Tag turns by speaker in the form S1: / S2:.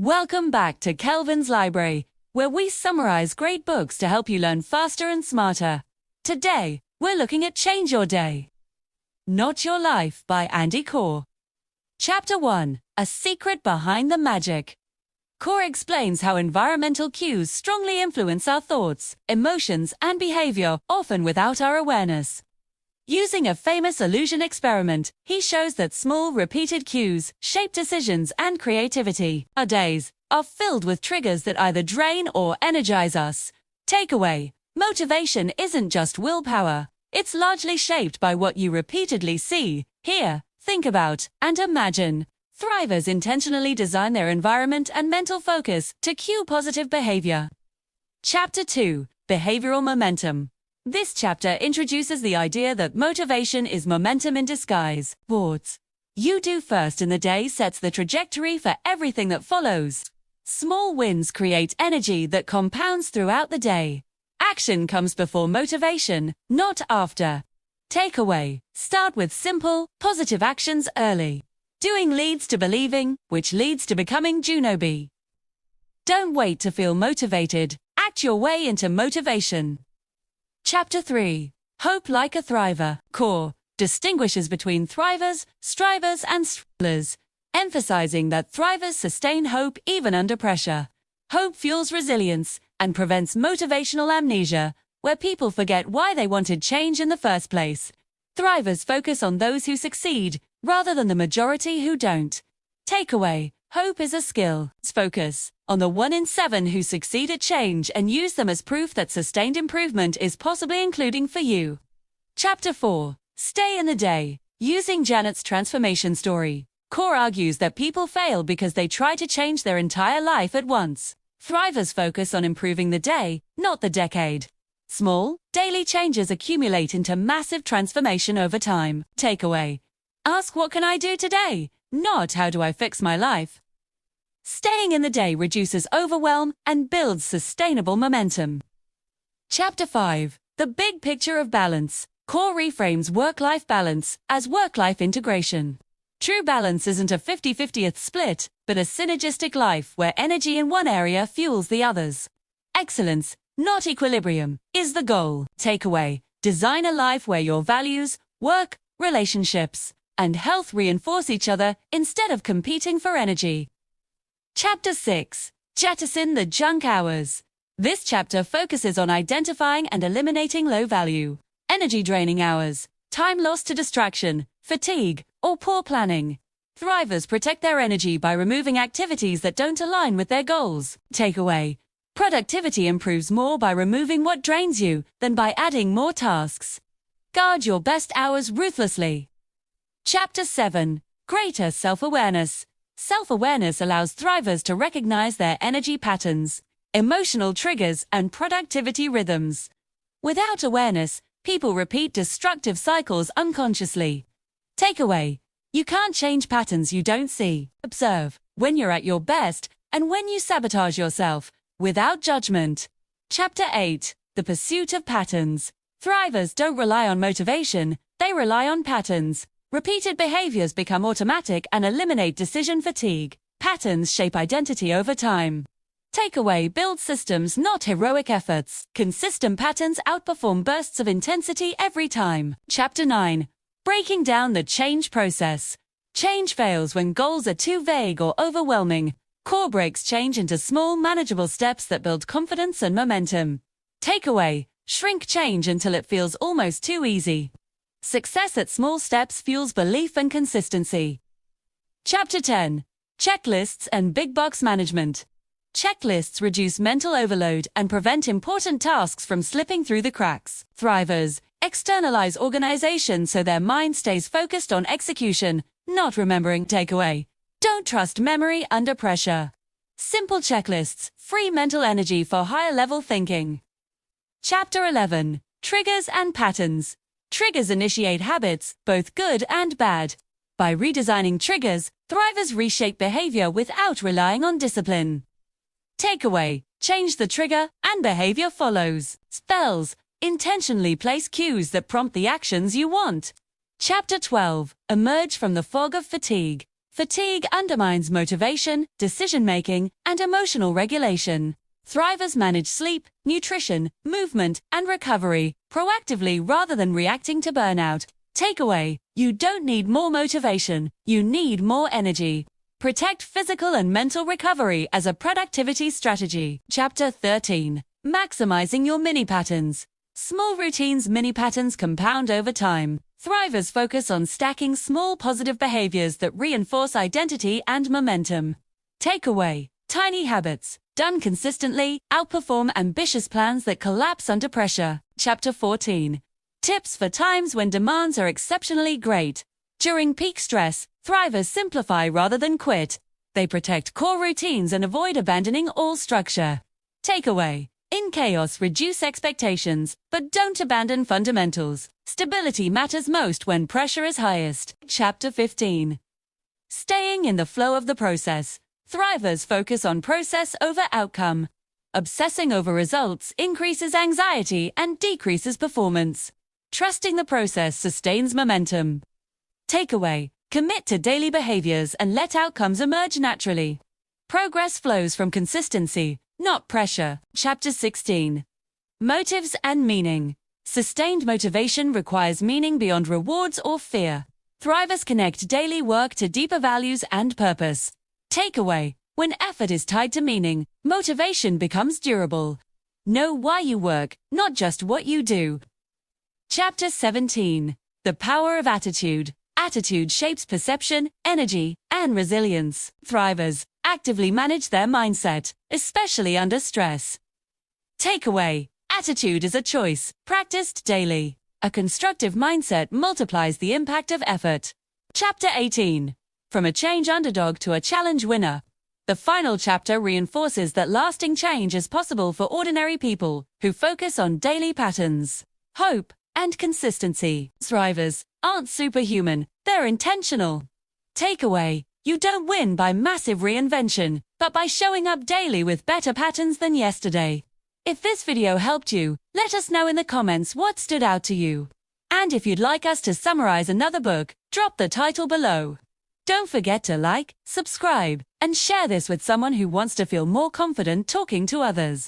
S1: Welcome back to Kelvin's Library, where we summarize great books to help you learn faster and smarter. Today, we're looking at Change Your Day, Not Your Life by Andy Corr. Chapter 1, A Secret Behind the Magic. Corr explains how environmental cues strongly influence our thoughts, emotions, and behavior, often without our awareness. Using a famous illusion experiment, he shows that small, repeated cues shape decisions and creativity. Our days are filled with triggers that either drain or energize us. Takeaway: motivation isn't just willpower. It's largely shaped by what you repeatedly see, hear, think about, and imagine. Thrivers intentionally design their environment and mental focus to cue positive behavior. Chapter 2, Behavioral Momentum. This chapter introduces the idea that motivation is momentum in disguise. What you do first in the day sets the trajectory for everything that follows. Small wins create energy that compounds throughout the day. Action comes before motivation, not after. Takeaway: start with simple, positive actions early. Doing leads to believing, which leads to becoming Junobi. Don't wait to feel motivated. Act your way into motivation. Chapter 3, Hope Like a Thriver. Corr distinguishes between thrivers, strivers, and strugglers, emphasizing that thrivers sustain hope even under pressure. Hope fuels resilience and prevents motivational amnesia, where people forget why they wanted change in the first place. Thrivers focus on those who succeed, rather than the majority who don't. Takeaway: hope is a skill. Focus on the 1 in 7 who succeed at change and use them as proof that sustained improvement is possibly including for you. Chapter 4, Stay in the Day. Using Janet's transformation story, Corr argues that people fail because they try to change their entire life at once. Thrivers focus on improving the day, not the decade. Small, daily changes accumulate into massive transformation over time. Takeaway: ask what can I do today, not how do I fix my life. Staying in the day reduces overwhelm and builds sustainable momentum. Chapter 5, The Big Picture of Balance. Corr reframes work-life balance as work-life integration. True balance isn't a 50-50th split, but a synergistic life where energy in one area fuels the others. Excellence, not equilibrium, is the goal. Takeaway: design a life where your values, work, relationships, and health reinforce each other instead of competing for energy. Chapter 6, Jettison the Junk Hours. This chapter focuses on identifying and eliminating low-value, energy-draining hours, time lost to distraction, fatigue, or poor planning. Thrivers protect their energy by removing activities that don't align with their goals. Takeaway: productivity improves more by removing what drains you than by adding more tasks. Guard your best hours ruthlessly. Chapter 7, Greater Self-Awareness. Self-awareness allows thrivers to recognize their energy patterns, emotional triggers, and productivity rhythms. Without awareness, people repeat destructive cycles unconsciously. Takeaway: you can't change patterns you don't see. Observe when you're at your best and when you sabotage yourself, without judgment. Chapter 8, The Pursuit of Patterns. Thrivers don't rely on motivation, they rely on patterns. Repeated behaviors become automatic and eliminate decision fatigue. Patterns shape identity over time. Takeaway: build systems, not heroic efforts. Consistent patterns outperform bursts of intensity every time. Chapter 9, Breaking Down the Change Process. Change fails when goals are too vague or overwhelming. Corr breaks change into small, manageable steps that build confidence and momentum. Takeaway: shrink change until it feels almost too easy. Success at small steps fuels belief and consistency. Chapter 10, Checklists and Big Box Management. Checklists reduce mental overload and prevent important tasks from slipping through the cracks. Thrivers externalize organization so their mind stays focused on execution, not remembering. Takeaway: don't trust memory under pressure. Simple checklists free mental energy for higher-level thinking. Chapter 11, Triggers and Patterns. Triggers initiate habits, both good and bad. By redesigning triggers, thrivers reshape behavior without relying on discipline. Takeaway: change the trigger, and behavior follows. Spells: intentionally place cues that prompt the actions you want. Chapter 12, Emerge from the Fog of Fatigue. Fatigue undermines motivation, decision-making, and emotional regulation. Thrivers manage sleep, nutrition, movement, and recovery proactively rather than reacting to burnout. Takeaway: you don't need more motivation, you need more energy. Protect physical and mental recovery as a productivity strategy. Chapter 13. Maximizing your mini-patterns. Small routines mini-patterns compound over time. Thrivers focus on stacking small positive behaviors that reinforce identity and momentum. Takeaway: tiny habits, done consistently, outperform ambitious plans that collapse under pressure. Chapter 14. Tips for times when demands are exceptionally great. During peak stress, Thrivers simplify rather than quit. They protect core routines and avoid abandoning all structure. Takeaway: in chaos, reduce expectations, but don't abandon fundamentals. Stability matters most when pressure is highest. Chapter 15. Staying in the flow of the process. Thrivers focus on process over outcome. Obsessing over results increases anxiety and decreases performance. Trusting the process sustains momentum. Takeaway: commit to daily behaviors and let outcomes emerge naturally. Progress flows from consistency, not pressure. Chapter 16. Motives and meaning. Sustained motivation requires meaning beyond rewards or fear. Thrivers connect daily work to deeper values and purpose. Takeaway: when effort is tied to meaning, motivation becomes durable. Know why you work, not just what you do. Chapter 17. The power of attitude. Attitude shapes perception, energy, and resilience. Thrivers actively manage their mindset, especially under stress. Takeaway: attitude is a choice, practiced daily. A constructive mindset multiplies the impact of effort. Chapter 18. From a change underdog to a challenge winner. The final chapter reinforces that lasting change is possible for ordinary people who focus on daily patterns, hope, and consistency. Thrivers aren't superhuman, they're intentional. Takeaway: you don't win by massive reinvention, but by showing up daily with better patterns than yesterday. If this video helped you, let us know in the comments what stood out to you. And if you'd like us to summarize another book, drop the title below. Don't forget to like, subscribe, and share this with someone who wants to feel more confident talking to others.